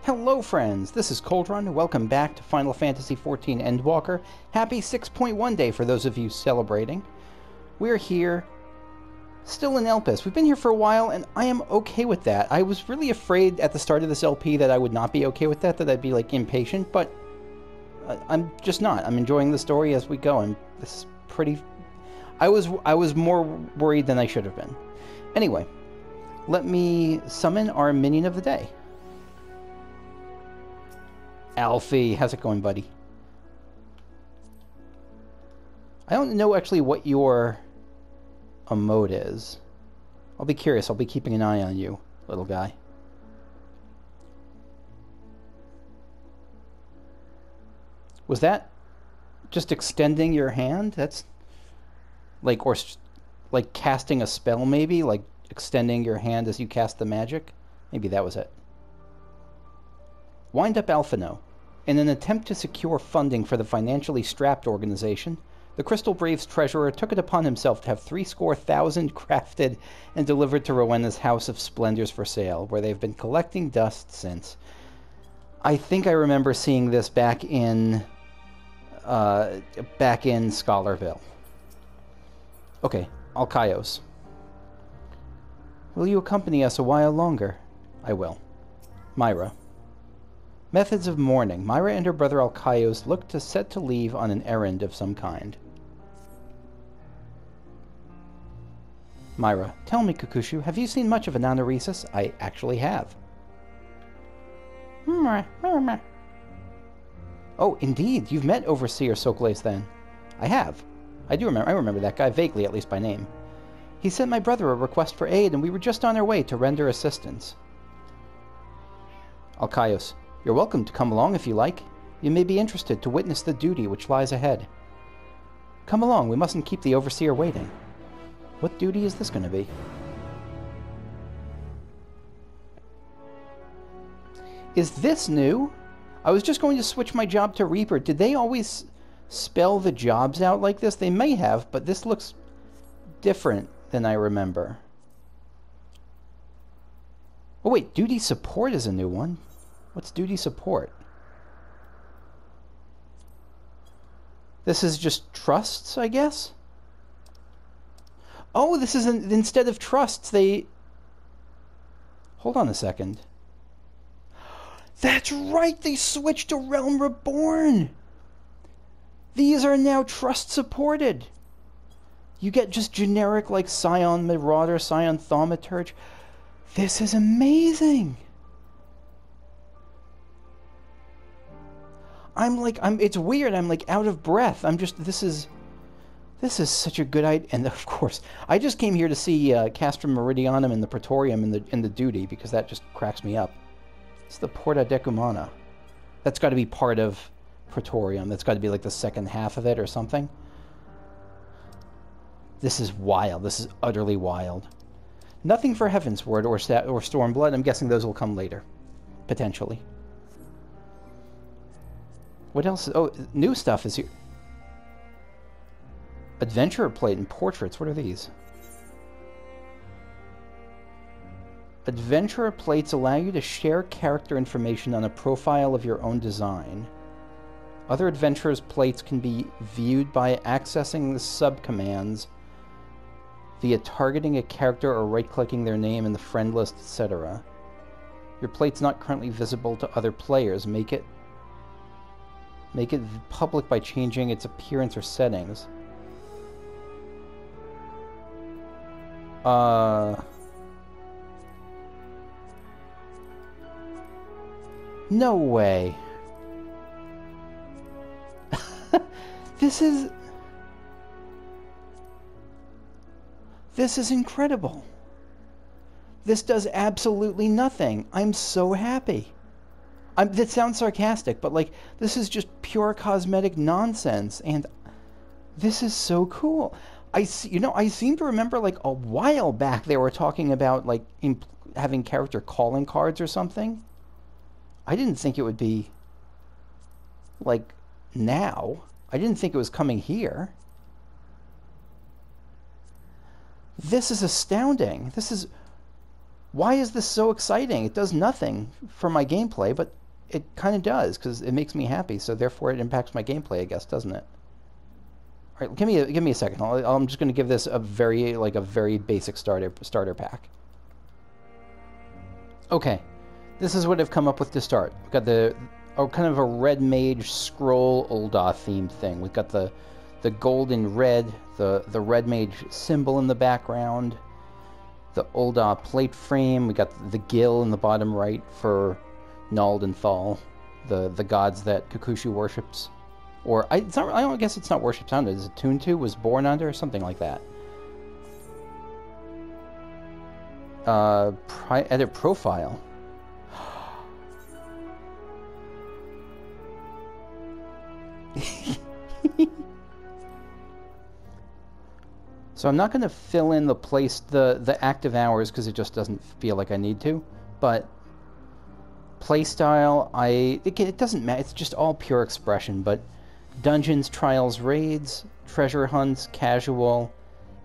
Hello friends, this is Coldrun. Welcome back to Final Fantasy XIV Endwalker. Happy 6.1 day for those of you celebrating. We're here, still in Elpis. We've been here for a while and I am okay with that. I was really afraid at the start of this LP that I would not be okay with that, that I'd be like impatient, but I'm just not. I'm enjoying the story as we go, and this is pretty... I was more worried than I should have been. Anyway, let me summon our minion of the day. Alfie, how's it going, buddy? I don't know actually what your emote is. I'll be curious. I'll be keeping an eye on you, little guy. Was that just extending your hand? That's like, or like casting a spell maybe? Like extending your hand as you cast the magic? Maybe that was it. Wind up Alphino. In an attempt to secure funding for the financially strapped organization, the Crystal Braves treasurer took it upon himself to have 300,000 crafted and delivered to Rowena's House of Splendors for sale, where they've been collecting dust since. I think I remember seeing this back in Scholarville. Okay, Alkaios. Will you accompany us a while longer? I will. Myra. Methods of mourning. Myra and her brother Alkaios look to set to leave on an errand of some kind. Myra. Tell me, Kukushu, have you seen much of Ananaresis? I actually have. Oh, indeed. You've met Overseer Sokles then. I have. I remember that guy vaguely, at least by name. He sent my brother a request for aid, and we were just on our way to render assistance. Alkaios. You're welcome to come along if you like. You may be interested to witness the duty which lies ahead. Come along, we mustn't keep the Overseer waiting. What duty is this going to be? Is this new? I was just going to switch my job to Reaper. Did they always spell the jobs out like this? They may have, but this looks different than I remember. Oh wait, duty support is a new one. What's duty support? This is just trusts, I guess? Oh, this is instead of trusts, they... Hold on a second. That's right, they switched to Realm Reborn! These are now trust supported. You get just generic like Scion Marauder, Scion Thaumaturge. This is amazing! it's weird, I'm like out of breath. This is such a good idea. And of course, I just came here to see Castrum Meridianum in the Praetorium in the duty, because that just cracks me up. It's the Porta Decumana. That's got to be part of Praetorium. That's got to be like the second half of it or something. This is wild. This is utterly wild. Nothing for Heavensward or Stormblood. I'm guessing those will come later. Potentially. What else? Oh, new stuff is here. Adventurer plate and portraits. What are these? Adventurer plates allow you to share character information on a profile of your own design. Other adventurers' plates can be viewed by accessing the subcommands via targeting a character or right-clicking their name in the friend list, etc. Your plate's not currently visible to other players. Make it public by changing its appearance or settings. No way. This is incredible. This does absolutely nothing. I'm so happy. That sounds sarcastic, but like, this is just pure cosmetic nonsense, and this is so cool. I seem to remember like a while back they were talking about like having character calling cards or something. I didn't think it would be like now. I didn't think it was coming here. This is astounding. This is Why is this so exciting? It does nothing for my gameplay, but it kind of does, because it makes me happy, so therefore it impacts my gameplay, I guess, doesn't it? All right, give me a second. I'm just going to give this a very basic starter pack. Okay, this is what I've come up with to start. We've got kind of a red mage scroll Ul'dah themed thing. We've got the gold and red, the red mage symbol in the background, the Ul'dah plate frame. We got the gill in the bottom right for Nald and Thal, the gods that Kakushu worships. Or I don't guess it's not worships under. Is it tuned to? Was born under? Something like that. Edit profile. So I'm not going to fill in the active hours because it just doesn't feel like I need to. But playstyle, it doesn't matter. It's just all pure expression. But dungeons, trials, raids, treasure hunts, casual,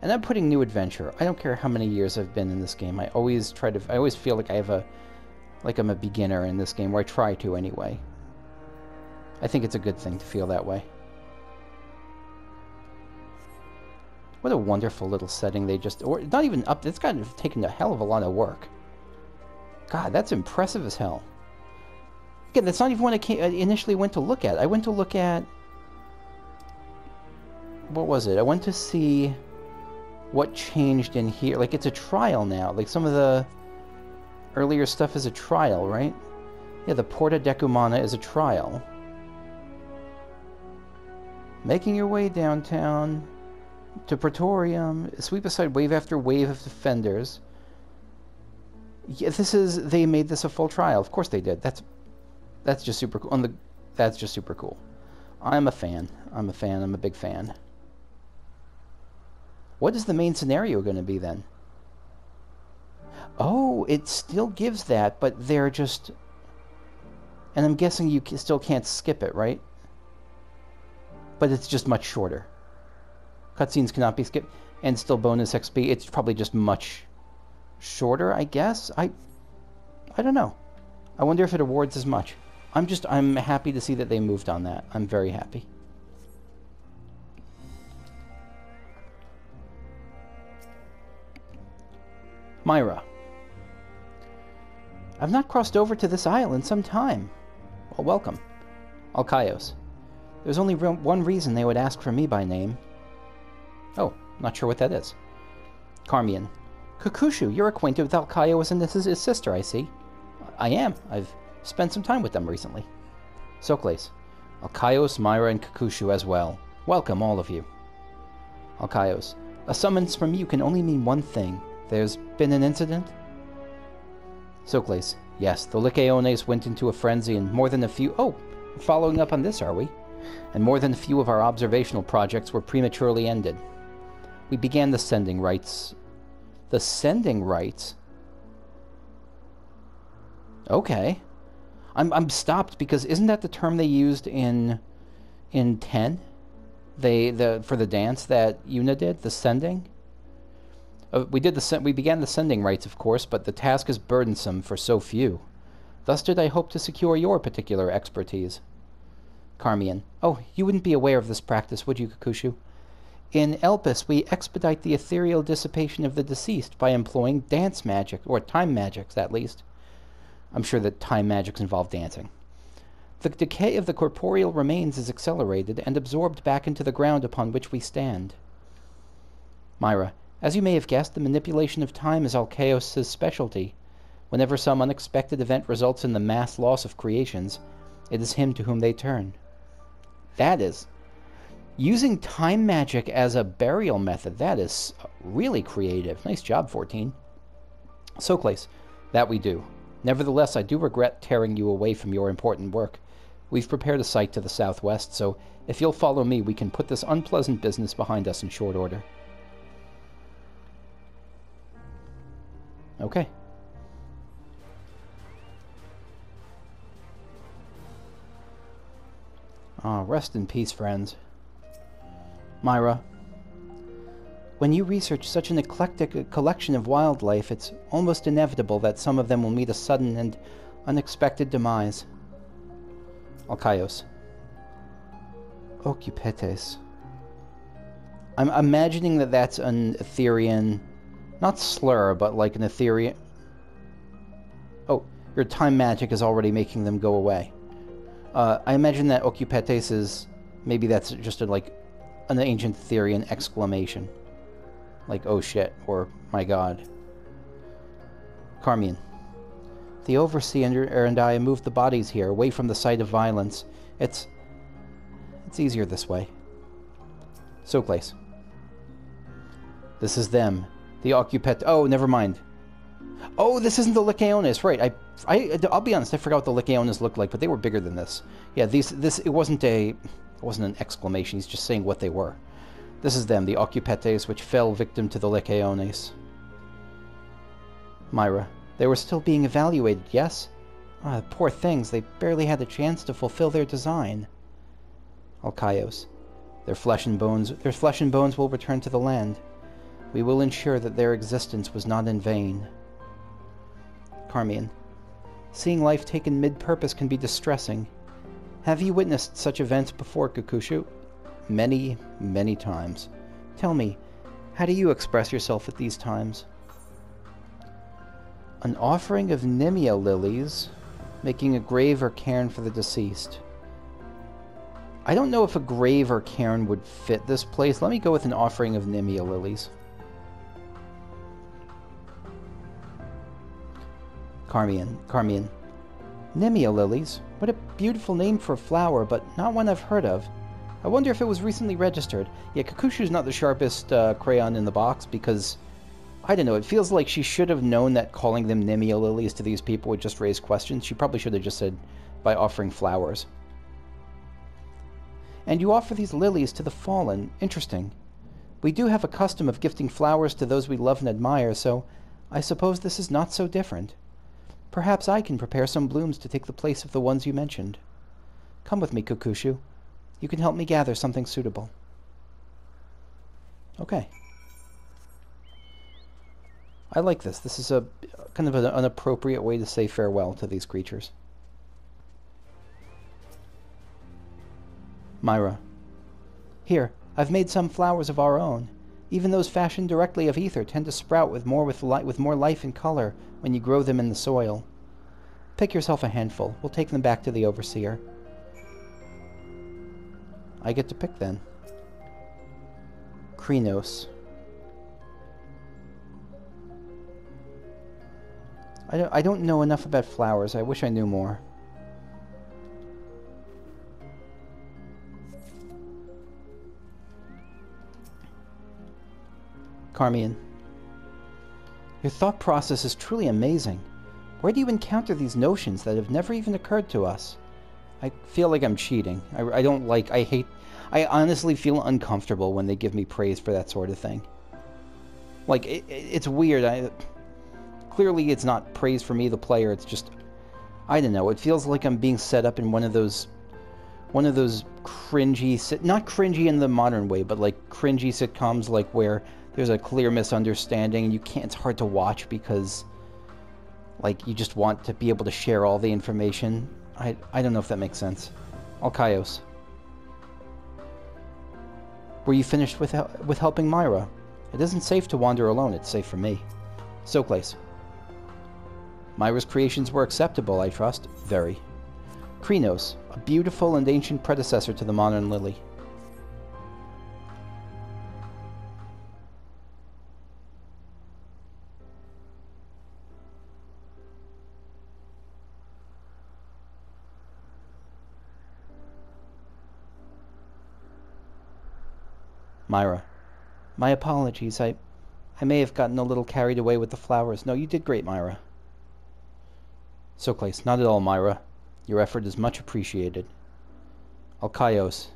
and I'm putting new adventure. I don't care how many years I've been in this game. I always feel like I'm a beginner in this game, or I try to anyway. I think it's a good thing to feel that way. What a wonderful little setting they just... Or not even up... It's got to have taken a hell of a lot of work. God, that's impressive as hell. Again, that's not even what I initially went to look at. I went to look at... What was it? I went to see what changed in here. Like, it's a trial now. Like, some of the earlier stuff is a trial, right? Yeah, the Porta Decumana is a trial. Making your way downtown to Praetorium, sweep aside wave after wave of defenders. Yeah, they made this a full trial. Of course they did. That's just super cool. That's just super cool. I'm a fan. I'm a big fan. What is the main scenario going to be then? Oh, it still gives that, but they're just... And I'm guessing you still can't skip it, right? But it's just much shorter. Cutscenes cannot be skipped, and still bonus XP. It's probably just much shorter, I guess. I don't know. I wonder if it awards as much. I'm happy to see that they moved on that. I'm very happy. Myra. I've not crossed over to this isle in some time. Well, welcome. Alkaios. There's only one reason they would ask for me by name. Oh, not sure what that is. Carmian. Kakushu, you're acquainted with Alkaios and his sister, I see. I am. I've spent some time with them recently. Sokles. Alkaios, Myra, and Kakushu as well. Welcome, all of you. Alkaios. A summons from you can only mean one thing. There's been an incident? Sokles. Yes, the Lycaones went into a frenzy and more than a few... Oh, following up on this, are we? And more than a few of our observational projects were prematurely ended. We began the sending rites. The sending rites? Okay. I'm stopped because isn't that the term they used in 10? For the dance that Yuna did, the sending? We began the sending rites, of course, but the task is burdensome for so few. Thus did I hope to secure your particular expertise. Carmian. Oh, you wouldn't be aware of this practice, would you, Kakushu? In Elpis, we expedite the ethereal dissipation of the deceased by employing dance magic, or time magics, at least. I'm sure that time magics involve dancing. The decay of the corporeal remains is accelerated and absorbed back into the ground upon which we stand. Myra. As you may have guessed, the manipulation of time is Alkaios' specialty. Whenever some unexpected event results in the mass loss of creations, it is him to whom they turn. That is... Using time magic as a burial method, that is really creative. Nice job, 14. Sokles, that we do. Nevertheless, I do regret tearing you away from your important work. We've prepared a site to the southwest, so if you'll follow me, we can put this unpleasant business behind us in short order. Okay. Rest in peace, friends. Myra. When you research such an eclectic collection of wildlife, it's almost inevitable that some of them will meet a sudden and unexpected demise. Alkaios. Occupetes. I'm imagining that that's an Etheirian, not slur, but like an Etheirian... Oh, your time magic is already making them go away. I imagine that Occupetes is... Maybe that's just like an ancient Etheirian exclamation. Like, oh shit, or my god. Carmian. The Overseer and I moved the bodies here, away from the site of violence. It's easier this way. Socles. This is them. The Occupet... Oh, never mind. Oh, this isn't the Lycaonis, right. I'll be honest, I forgot what the Lycaonis looked like, but they were bigger than this. Yeah, it wasn't an exclamation, he's just saying what they were. This is them, the Occupetes, which fell victim to the Lycaones. Myra. They were still being evaluated, yes? Ah, poor things, they barely had a chance to fulfill their design. Alkaios. Their flesh and bones will return to the land. We will ensure that their existence was not in vain. Carmian. Seeing life taken mid-purpose can be distressing. Have you witnessed such events before, Kukushu? Many, many times. Tell me, how do you express yourself at these times? An offering of Nimia lilies, making a grave or cairn for the deceased. I don't know if a grave or cairn would fit this place. Let me go with an offering of Nimia lilies. Carmian. Nimia lilies? What a beautiful name for a flower, but not one I've heard of. I wonder if it was recently registered. Yeah, Kakushu's not the sharpest crayon in the box because, I don't know, it feels like she should have known that calling them Nimia lilies to these people would just raise questions. She probably should have just said, by offering flowers. And you offer these lilies to the fallen. Interesting. We do have a custom of gifting flowers to those we love and admire, so I suppose this is not so different. Perhaps I can prepare some blooms to take the place of the ones you mentioned. Come with me, Kukushu. You can help me gather something suitable. Okay. I like this. This is a kind of an appropriate way to say farewell to these creatures. Myra. Here, I've made some flowers of our own. Even those fashioned directly of ether tend to sprout with more life and color when you grow them in the soil. Pick yourself a handful. We'll take them back to the Overseer. I get to pick then. Krinos. I don't know enough about flowers. I wish I knew more. Carmian. Your thought process is truly amazing. Where do you encounter these notions that have never even occurred to us? I feel like I'm cheating. I honestly feel uncomfortable when they give me praise for that sort of thing. Like, it's weird. Clearly it's not praise for me, the player. It's just, I don't know. It feels like I'm being set up in one of those cringy, not cringy in the modern way, but like cringy sitcoms, like where there's a clear misunderstanding and it's hard to watch because like you just want to be able to share all the information. I don't know if that makes sense. Alkaios. Were you finished with helping Myra? It isn't safe to wander alone. It's safe for me. Socles. Myra's creations were acceptable, I trust. Very. Krinos, a beautiful and ancient predecessor to the modern lily. Myra. My apologies. I may have gotten a little carried away with the flowers. No, you did great, Myra. Socles. Not at all, Myra. Your effort is much appreciated. Alkaios.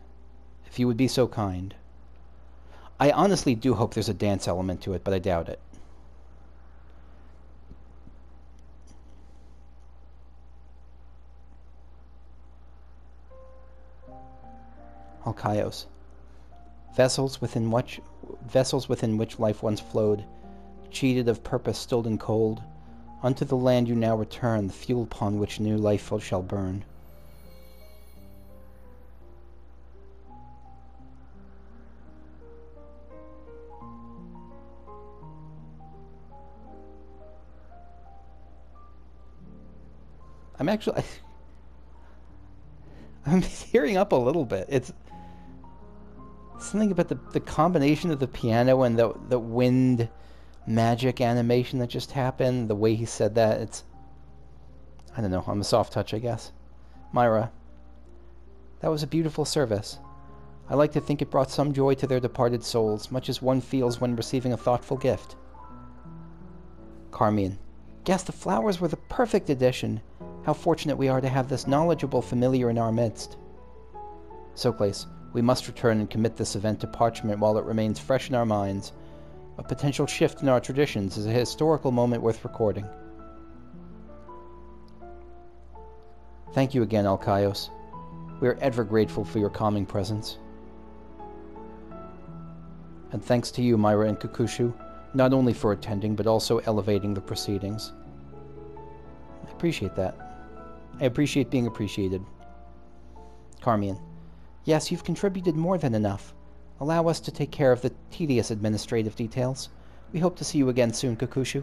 If you would be so kind. I honestly do hope there's a dance element to it, but I doubt it. Alkaios. Vessels within vessels within which life once flowed, cheated of purpose, stilled and cold. Unto the land you now return, the fuel upon which new life shall burn. I'm tearing up a little bit. It's something about the combination of the piano and the wind magic animation that just happened, the way he said that. It's, I don't know, I'm a soft touch, I guess. Myra, that was a beautiful service. I like to think it brought some joy to their departed souls, much as one feels when receiving a thoughtful gift. Carmian, guess the flowers were the perfect addition. How fortunate we are to have this knowledgeable familiar in our midst. Socles, we must return and commit this event to parchment while it remains fresh in our minds. A potential shift in our traditions is a historical moment worth recording. Thank you again, Alkaios. We are ever grateful for your calming presence. And thanks to you, Myra and Kukushu, not only for attending, but also elevating the proceedings. I appreciate that. I appreciate being appreciated. Carmian, yes, you've contributed more than enough. Allow us to take care of the tedious administrative details. We hope to see you again soon, Kukushu.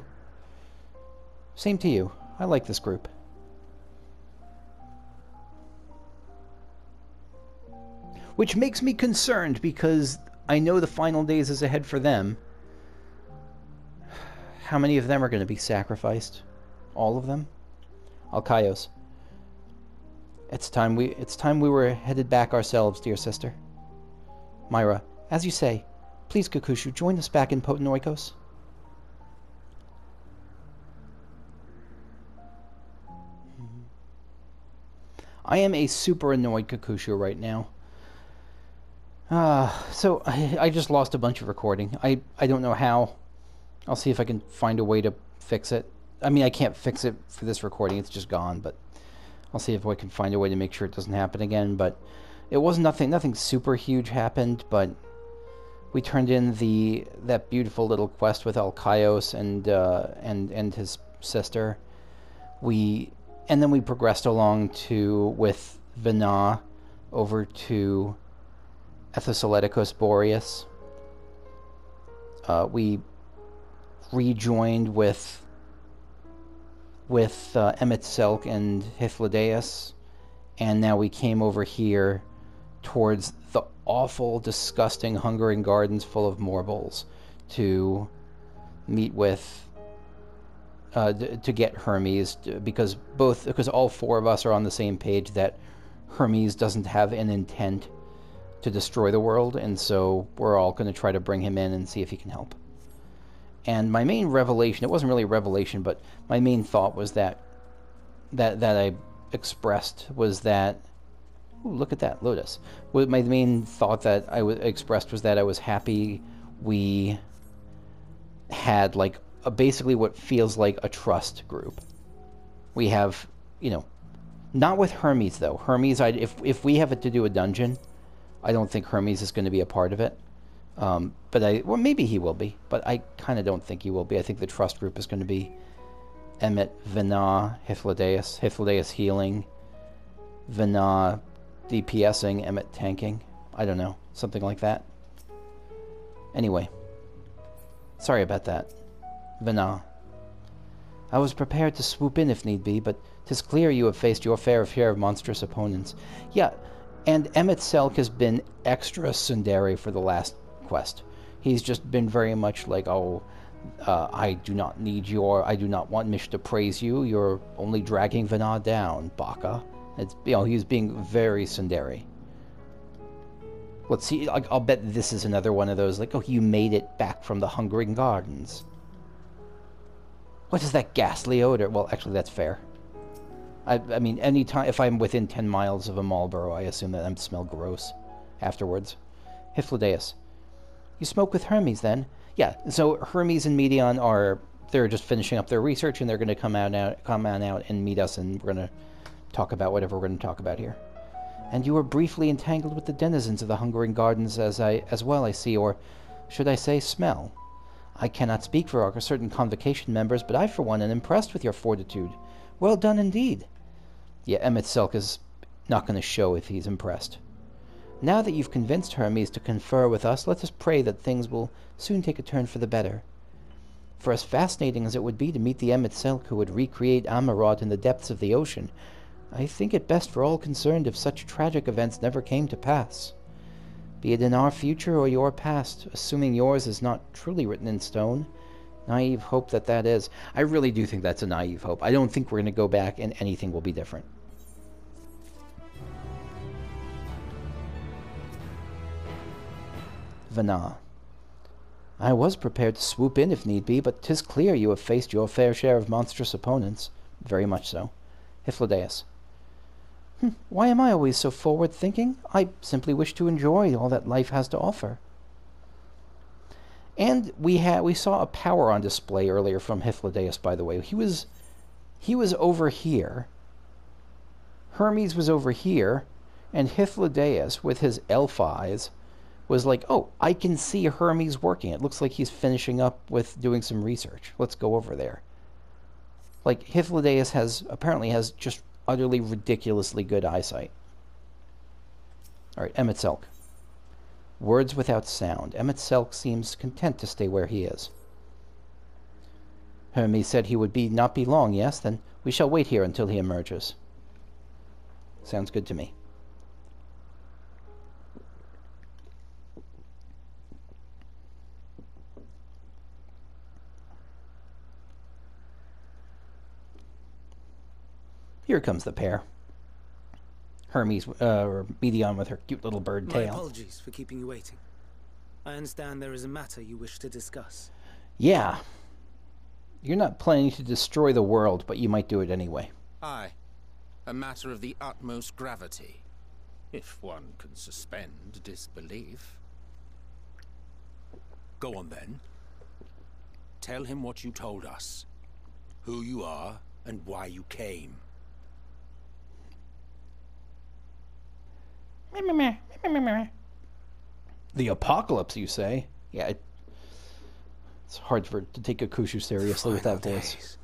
Same to you. I like this group. Which makes me concerned, because I know the final days is ahead for them. How many of them are going to be sacrificed? All of them? Alkaios. It's time we were headed back ourselves, dear sister. Myra, as you say, please, Kukushu, join us back in Potenoikos. I am a super annoyed Kukushu right now. So I just lost a bunch of recording. I don't know how. I'll see if I can find a way to fix it. I mean, I can't fix it for this recording. It's just gone, but I'll see if I can find a way to make sure it doesn't happen again. But it was nothing super huge happened, but we turned in that beautiful little quest with Alkaios and his sister. And then we progressed along with Vina over to Etheirys Boreas. We rejoined with Emet-Selch and Hythlodaeus, and now we came over here towards the awful, disgusting Hungering Gardens full of mortals to meet with, to get Hermes, because all four of us are on the same page that Hermes doesn't have an intent to destroy the world, and so we're all going to try to bring him in and see if he can help. And my main revelation, it wasn't really a revelation, but my main thought was that I expressed was that, ooh, look at that, Lotus. My main thought that I expressed was that I was happy we had, like, basically what feels like a trust group. We have, not with Hermes, though. Hermes, if we have to do a dungeon, I don't think Hermes is going to be a part of it. Well, maybe he will be, but I kind of don't think he will be. I think the trust group is going to be Emet, Vina, Hythlodaeus healing, Vina DPSing, Emet tanking. I don't know, something like that. Anyway, sorry about that. Vina. I was prepared to swoop in if need be, but 'tis clear you have faced your fair share of monstrous opponents. Yeah, and Emet-Selch has been extra tsundere for the last quest. He's just been very much like, I do not want Mish to praise you. You're only dragging Vina down, Baka. He's being very tsundere. Let's see, I'll bet this is another one of those, like, you made it back from the Hungering Gardens. What is that ghastly odor? Well, actually, that's fair. I mean, anytime, if I'm within 10 miles of a Marlboro, I assume that I smell gross afterwards. Hythlodaeus. You smoke with Hermes, then? Yeah, so Hermes and Meteion they're just finishing up their research, and they're going to come on out and meet us, and we're going to talk about whatever we're going to talk about here. And you were briefly entangled with the denizens of the Hungering Gardens as well, I see, or should I say smell. I cannot speak for our certain convocation members, but I for one am impressed with your fortitude. Well done indeed. Yeah, Emet-Selch is not going to show if he's impressed. Now that you've convinced Hermes to confer with us, let us pray that things will soon take a turn for the better. For as fascinating as it would be to meet the Emet-Selch who would recreate Amarod in the depths of the ocean, I think it best for all concerned if such tragic events never came to pass. Be it in our future or your past, assuming yours is not truly written in stone. Naive hope that is. I really do think that's a naive hope. I don't think we're going to go back and anything will be different. Vana. I was prepared to swoop in if need be, but 'tis clear you have faced your fair share of monstrous opponents. Very much so. Hythlodaeus. Why am I always so forward-thinking? I simply wish to enjoy all that life has to offer. And we saw a power on display earlier from Hythlodaeus, by the way. He was over here. Hermes was over here, and Hythlodaeus, with his elf eyes, was like, oh, I can see Hermes working. It looks like he's finishing up with doing some research. Let's go over there. Like, Hythlodaeus apparently has just utterly ridiculously good eyesight. Alright, Emet-Selch. Words without sound. Emet-Selch seems content to stay where he is. Hermes said he would not be long, yes? Then we shall wait here until he emerges. Sounds good to me. Here comes the pair. Hermes, or Meteion with her cute little bird tail. My apologies for keeping you waiting. I understand there is a matter you wish to discuss. Yeah. You're not planning to destroy the world, but you might do it anyway. Aye. A matter of the utmost gravity. If one can suspend disbelief. Go on then. Tell him what you told us. Who you are, and why you came. The apocalypse, you say? Yeah, it's hard to take a Kushu seriously with that voice.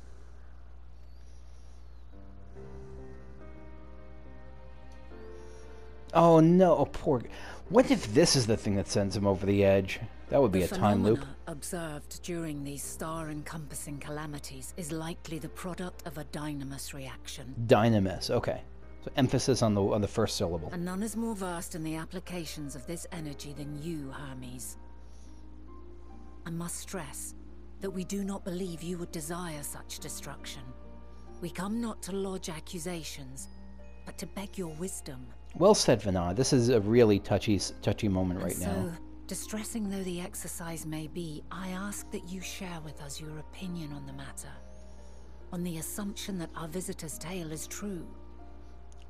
Oh no, oh, poor... What if this is the thing that sends him over the edge? That would be a time loop. Observed during these star-encompassing calamities is likely the product of a dynamis reaction. Dynamis, okay. So emphasis on the first syllable. And none is more versed in the applications of this energy than you, Hermes. I must stress that we do not believe you would desire such destruction. We come not to lodge accusations, but to beg your wisdom. Well said, Vana. This is a really touchy moment right now. So, distressing though the exercise may be, I ask that you share with us your opinion on the matter, on the assumption that our visitor's tale is true.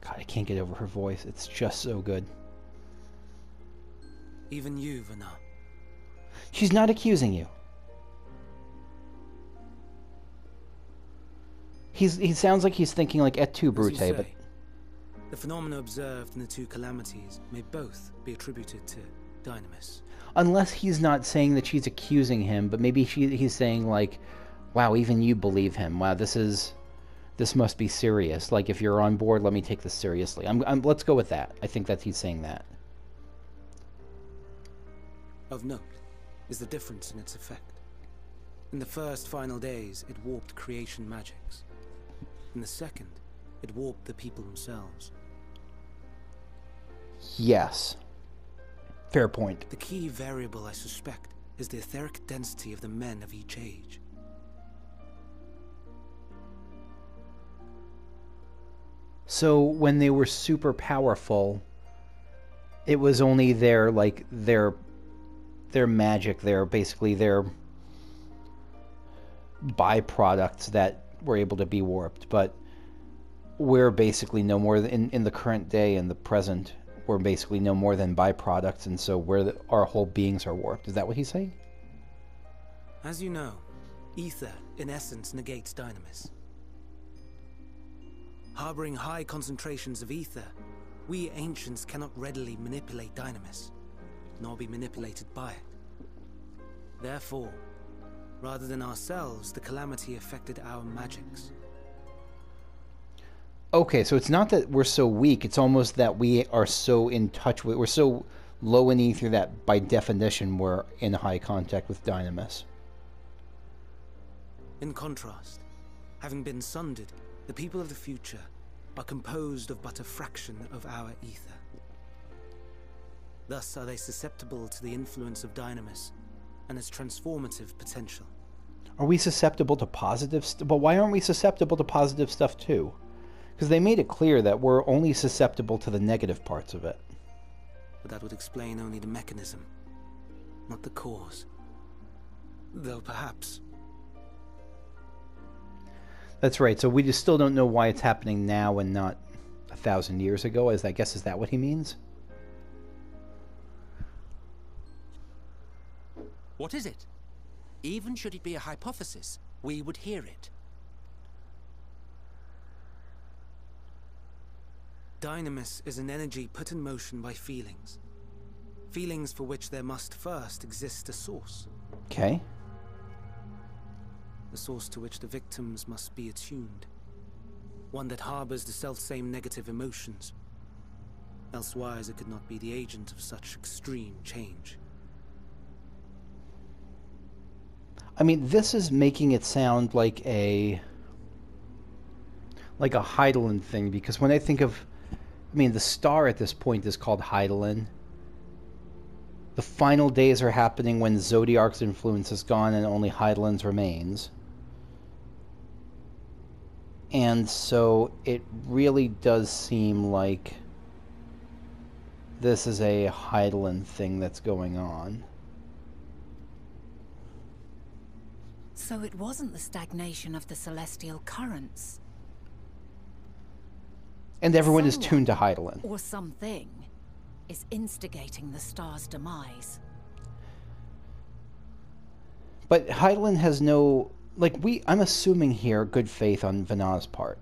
God, I can't get over her voice. It's just so good. Even you, Vana. She's not accusing you. He sounds like he's thinking like et tu, Brute, but... The phenomena observed in the two calamities may both be attributed to dynamis. Unless he's not saying that she's accusing him, but maybe he's saying like, wow, even you believe him. Wow, this must be serious. Like, if you're on board, let me take this seriously. Let's go with that. I think that he's saying that. Of note is the difference in its effect. In the first final days, it warped creation magics. In the second, it warped the people themselves. Yes. Fair point. The key variable, I suspect, is the etheric density of the men of each age. So when they were super powerful, it was only their magic, basically their byproducts that were able to be warped. But we're basically no more than, in the current day, in the present, we're basically no more than byproducts, and so our whole beings are warped. Is that what he's saying? As you know, ether, in essence, negates dynamis. Harboring high concentrations of ether, we ancients cannot readily manipulate dynamis, nor be manipulated by it. Therefore, rather than ourselves, the calamity affected our magics. Okay, so it's not that we're so weak, it's almost that we are so in touch with, we're so low in ether that by definition we're in high contact with Dynamis. In contrast, having been sundered, the people of the future are composed of but a fraction of our ether. Thus are they susceptible to the influence of Dynamis and its transformative potential. Are we susceptible to positive stuff? But why aren't we susceptible to positive stuff too? Because they made it clear that we're only susceptible to the negative parts of it. But that would explain only the mechanism, not the cause. Though perhaps... That's right, so we just still don't know why it's happening now and not 1,000 years ago, I guess, is that what he means? What is it? Even should it be a hypothesis, we would hear it. Dynamis is an energy put in motion by feelings. Feelings for which there must first exist a source. Okay. The source to which the victims must be attuned. One that harbors the self-same negative emotions. Elsewise it could not be the agent of such extreme change. I mean, this is making it sound like a Heidelin thing, because when I think of, I mean, the star at this point is called Heidelin. The final days are happening when Zodiark's influence is gone and only Heidelin's remains. And so it really does seem like this is a Heidelin thing that's going on. So it wasn't the stagnation of the celestial currents. And everyone is Someone, tuned to Heidelin. or something, is instigating the star's demise. But Heidelin has no... I'm assuming here good faith on Vana's part.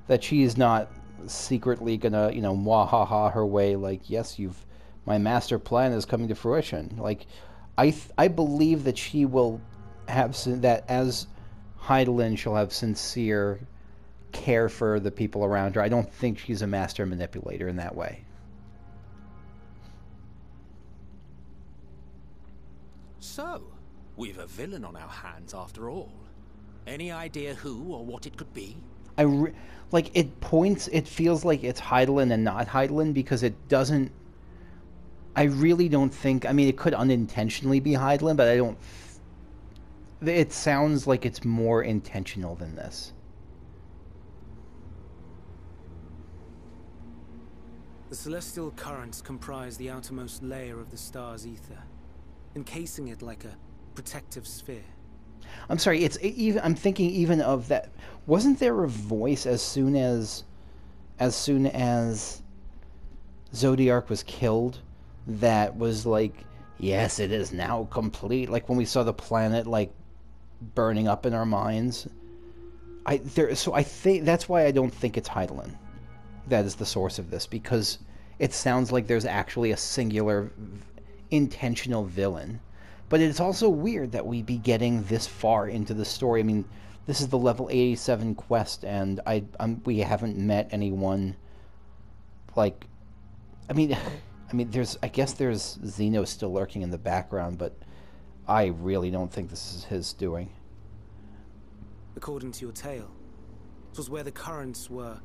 That she is not secretly gonna, mwahaha her way, yes, my master plan is coming to fruition. I believe that she will have, that as Heidelin, she'll have sincere care for the people around her. I don't think she's a master manipulator in that way. So, we've a villain on our hands after all. Any idea who or what it could be? It feels like it's Heidelin and not Heidelin, because it doesn't... I really don't think... I mean, it could unintentionally be Heidelin, but I don't... It sounds like it's more intentional than this. The celestial currents comprise the outermost layer of the star's ether, encasing it like a protective sphere. I'm sorry, I'm thinking even of that. Wasn't there a voice as soon as Zodiark was killed that was like, yes, it is now complete? Like when we saw the planet burning up in our minds. So I think that's why I don't think it's Heidelin that is the source of this, because it sounds like there's actually a singular intentional villain. But it's also weird that we be getting this far into the story. I mean, this is the level 87 quest, and we haven't met anyone I guess there's Xeno still lurking in the background, but I really don't think this is his doing. According to your tale, it was where the currents were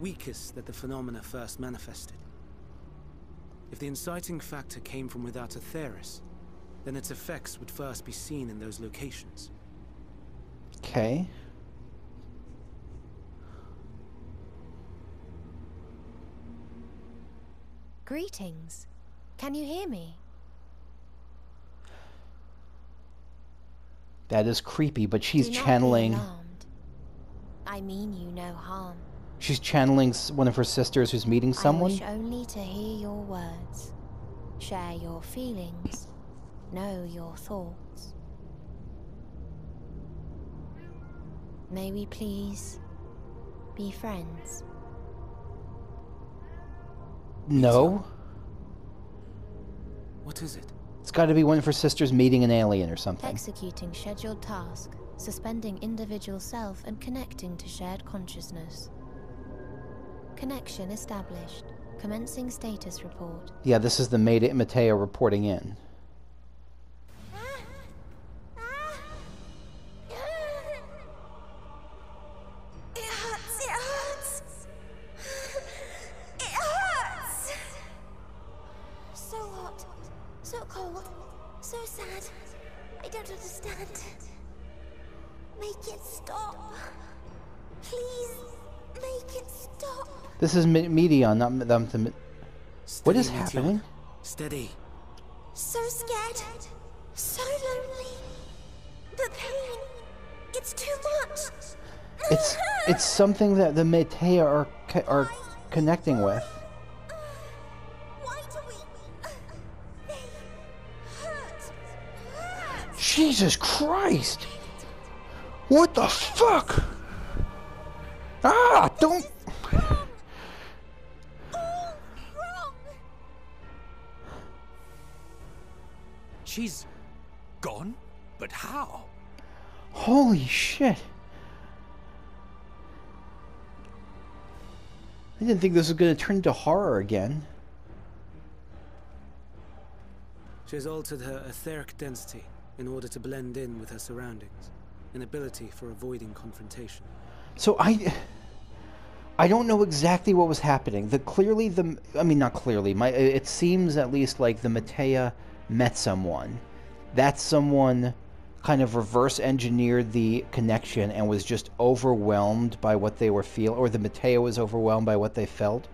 weakest that the phenomena first manifested. If the inciting factor came from without Etheirys, then its effects would first be seen in those locations. Okay. Greetings. Can you hear me? That is creepy, but she's Do not be channeling... alarmed. I mean you no harm. She's channeling one of her sisters who's meeting someone? I wish only to hear your words, share your feelings, know your thoughts. May we please be friends? No. What is it? It's got to be one of her sisters meeting an alien or something. Executing scheduled task, suspending individual self and connecting to shared consciousness. Connection established. Commencing status report. Yeah, this is the Meteia reporting in. This is Meteion, not them. What is happening? Steady. So scared. So lonely. The pain. It's too much. It's something that the Meteia are connecting with. Why do we? They hurt. Jesus Christ! What the fuck? Ah! Don't. She's gone? But how? Holy shit. I didn't think this was going to turn into horror again. She has altered her etheric density in order to blend in with her surroundings, an ability for avoiding confrontation. So I don't know exactly what was happening. It seems at least like the Meteia met someone. That someone kind of reverse engineered the connection and was just overwhelmed by what they were feeling, or the Meteia was overwhelmed by what they felt,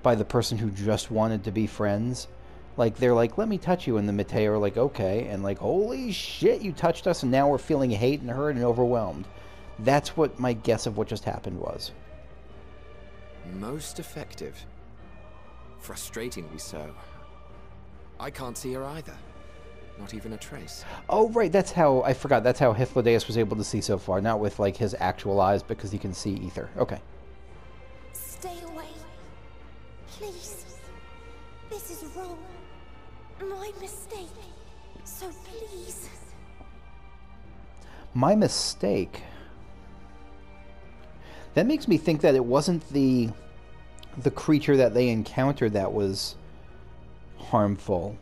by the person who just wanted to be friends. Like, they're like, let me touch you, and the Meteia are like, okay, and like, holy shit, you touched us, and now we're feeling hate and hurt and overwhelmed. That's what my guess of what just happened was. Most effective. Frustratingly so. I can't see her either. Not even a trace. Oh, right, that's how, I forgot, that's how Hythlodaeus was able to see so far, not with, like, his actual eyes, because he can see ether. Okay. Stay away. Please. This is wrong. My mistake. So please. My mistake? That makes me think that it wasn't the creature that they encountered that was harmful,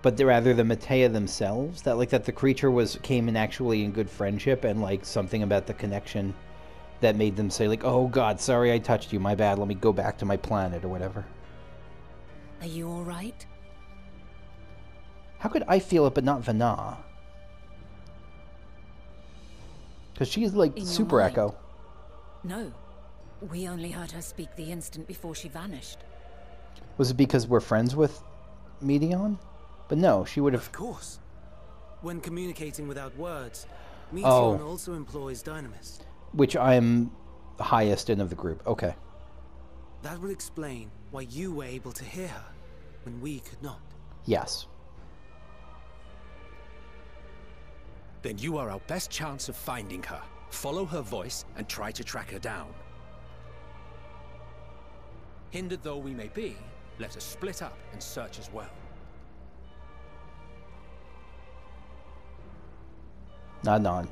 but rather the Meteia themselves. That the creature came in actually in good friendship, and like something about the connection that made them say like, oh god, sorry I touched you, my bad, let me go back to my planet or whatever. Are you all right? How could I feel it but not Vana? Because she's like super echo. No. We only heard her speak the instant before she vanished. Was it because we're friends with Meteion? But no, she would have... Of course. When communicating without words, Meteion also employs Dynamis. Which I'm the highest in of the group. Okay. That will explain why you were able to hear her when we could not. Yes. Then you are our best chance of finding her. Follow her voice and try to track her down. Hindered though we may be, let us split up and search as well. Nod on.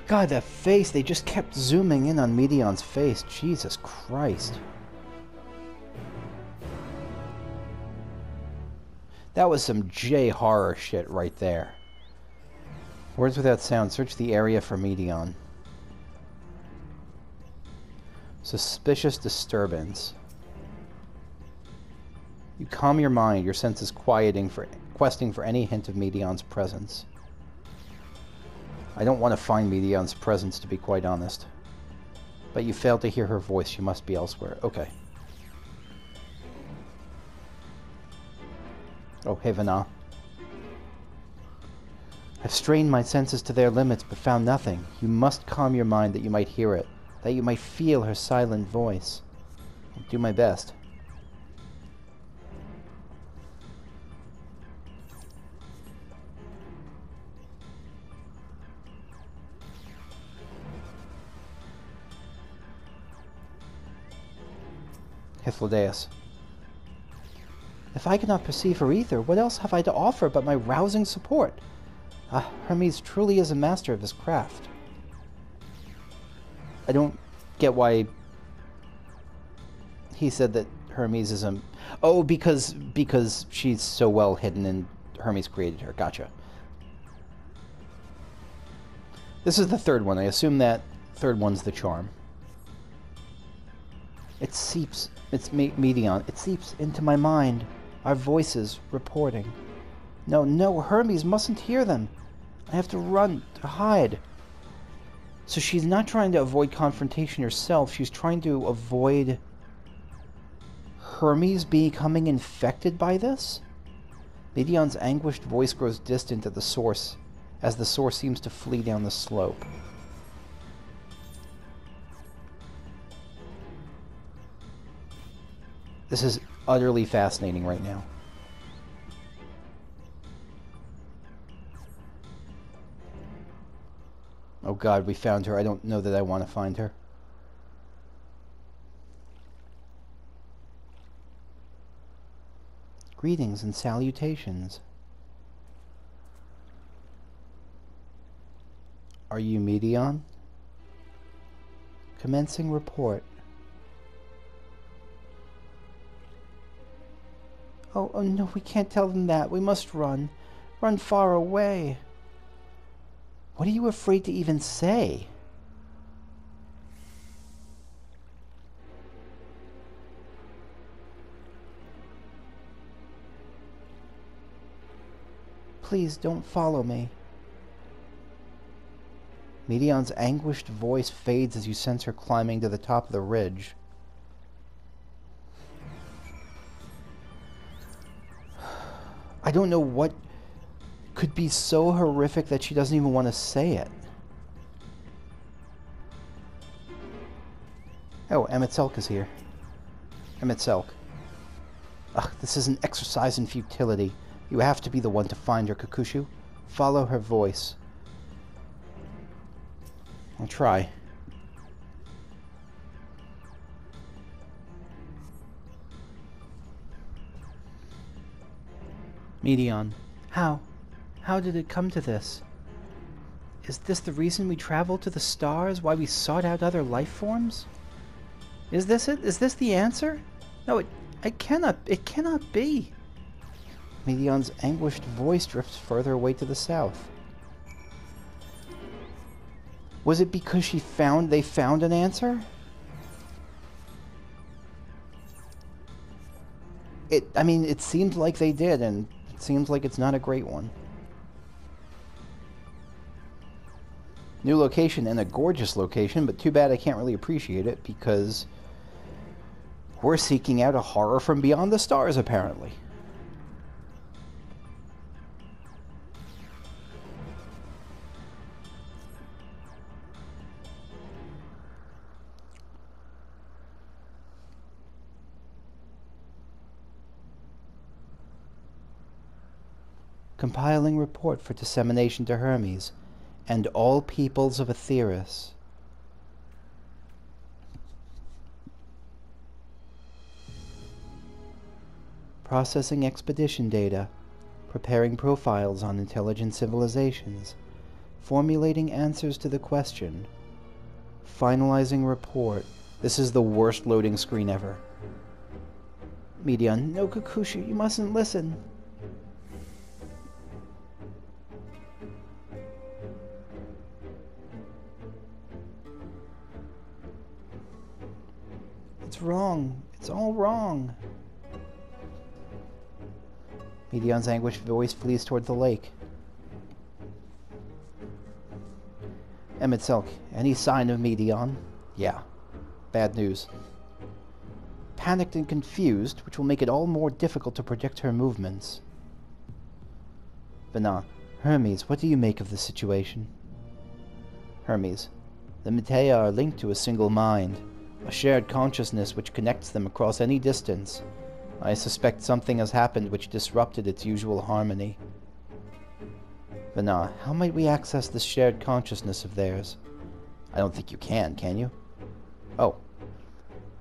God, that face, they just kept zooming in on Meteion's face. Jesus Christ. That was some J-horror shit right there. Words without sound. Search the area for Meteion. Suspicious disturbance. You calm your mind, your senses questing for any hint of Meteion's presence. I don't want to find Meteion's presence, to be quite honest. But you failed to hear her voice. She must be elsewhere. Okay. Oh, hey, Vana. I've strained my senses to their limits, but found nothing. You must calm your mind that you might hear it, that you might feel her silent voice. I'll do my best. Hythlodaeus. If I cannot perceive her ether, what else have I to offer but my rousing support? Ah, Hermes truly is a master of his craft. I don't get why he said that Hermes is a... Oh, because she's so well hidden and Hermes created her. Gotcha. This is the third one. I assume that third one's the charm. It seeps... It's Meteion. It seeps into my mind. Our voices reporting. No, Hermes mustn't hear them. I have to run, to hide. So she's not trying to avoid confrontation herself. She's trying to avoid Hermes becoming infected by this? Meteion's anguished voice grows distant at the source, as the source seems to flee down the slope. This is utterly fascinating right now. Oh god, we found her. I don't know that I want to find her. Greetings and salutations. Are you Meteion? Commencing report. Oh no, we can't tell them that. We must run. Run far away. What are you afraid to even say? Please don't follow me. Meteion's anguished voice fades as you sense her climbing to the top of the ridge. I don't know what could be so horrific that she doesn't even want to say it. Oh, Emet-Selch is here. Emet-Selch. Ugh, this is an exercise in futility. You have to be the one to find her, Kakushu. Follow her voice. I'll try. Meteion. How? How did it come to this? Is this the reason we traveled to the stars? Why we sought out other life forms? Is this it? Is this the answer? No, it cannot be. Meteion's anguished voice drifts further away to the south. Was it because they found an answer? I mean, it seemed like they did, and it seems like it's not a great one. New location, and a gorgeous location, but too bad I can't really appreciate it, because we're seeking out a horror from beyond the stars, apparently. Compiling report for dissemination to Hermes and all peoples of Etheirys. Processing expedition data, preparing profiles on intelligent civilizations, formulating answers to the question, finalizing report. This is the worst loading screen ever. Meteion, no, Kakushu, you mustn't listen. It's wrong. It's all wrong. Meteion's anguished voice flees toward the lake. Emet-Selch, any sign of Meteion? Yeah. Bad news. Panicked and confused, which will make it all more difficult to predict her movements. Vana, Hermes, what do you make of the situation? Hermes, the Meteia are linked to a single mind. A shared consciousness which connects them across any distance. I suspect something has happened which disrupted its usual harmony. Vana, how might we access this shared consciousness of theirs? I don't think you can you? Oh.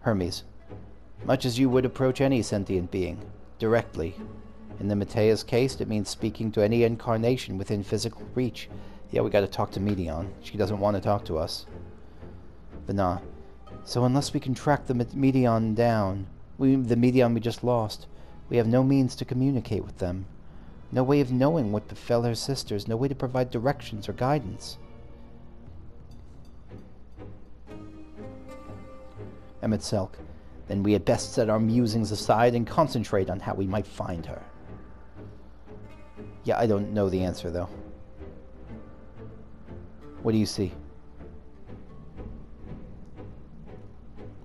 Hermes, much as you would approach any sentient being, directly. In the Meteia's case, it means speaking to any incarnation within physical reach. Yeah, we gotta talk to Meteion. She doesn't want to talk to us. Vana. So unless we can track the Meteion down, the Meteion we just lost, we have no means to communicate with them. No way of knowing what befell her sisters, no way to provide directions or guidance. Emet-Selch. Then we had best set our musings aside and concentrate on how we might find her. Yeah, I don't know the answer, though. What do you see?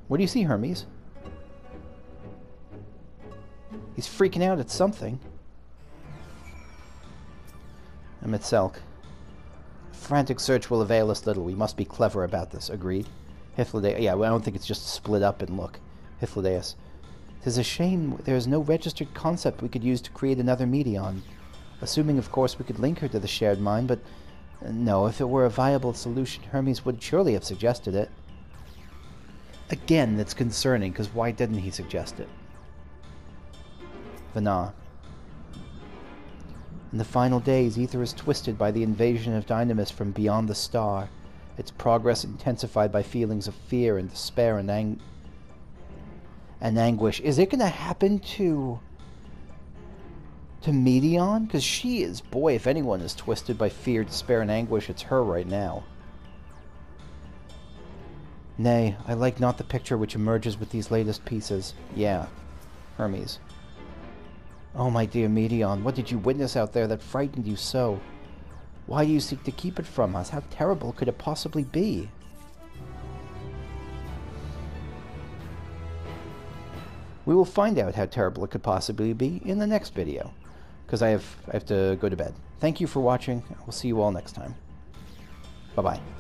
What do you see, Hermes? He's freaking out at something. Emet-Selch. Frantic search will avail us little. We must be clever about this. Agreed. Hythlodaeus. Yeah, well, I don't think it's just split up and look. Hythlodaeus. 'Tis a shame there is no registered concept we could use to create another Meteion. Assuming, of course, we could link her to the shared mind, but no, if it were a viable solution, Hermes would surely have suggested it. Again, that's concerning, because why didn't he suggest it? Vana. In the final days, Ether is twisted by the invasion of Dynamis from beyond the star, its progress intensified by feelings of fear and despair and anguish. Is it going to happen to Meteion? Because she is, boy, if anyone is twisted by fear, despair, and anguish, it's her right now. Nay, I like not the picture which emerges with these latest pieces. Yeah, Hermes. Oh, my dear Meteion, what did you witness out there that frightened you so? Why do you seek to keep it from us? How terrible could it possibly be? We will find out how terrible it could possibly be in the next video, because I have to go to bed. Thank you for watching. We'll see you all next time. Bye-bye.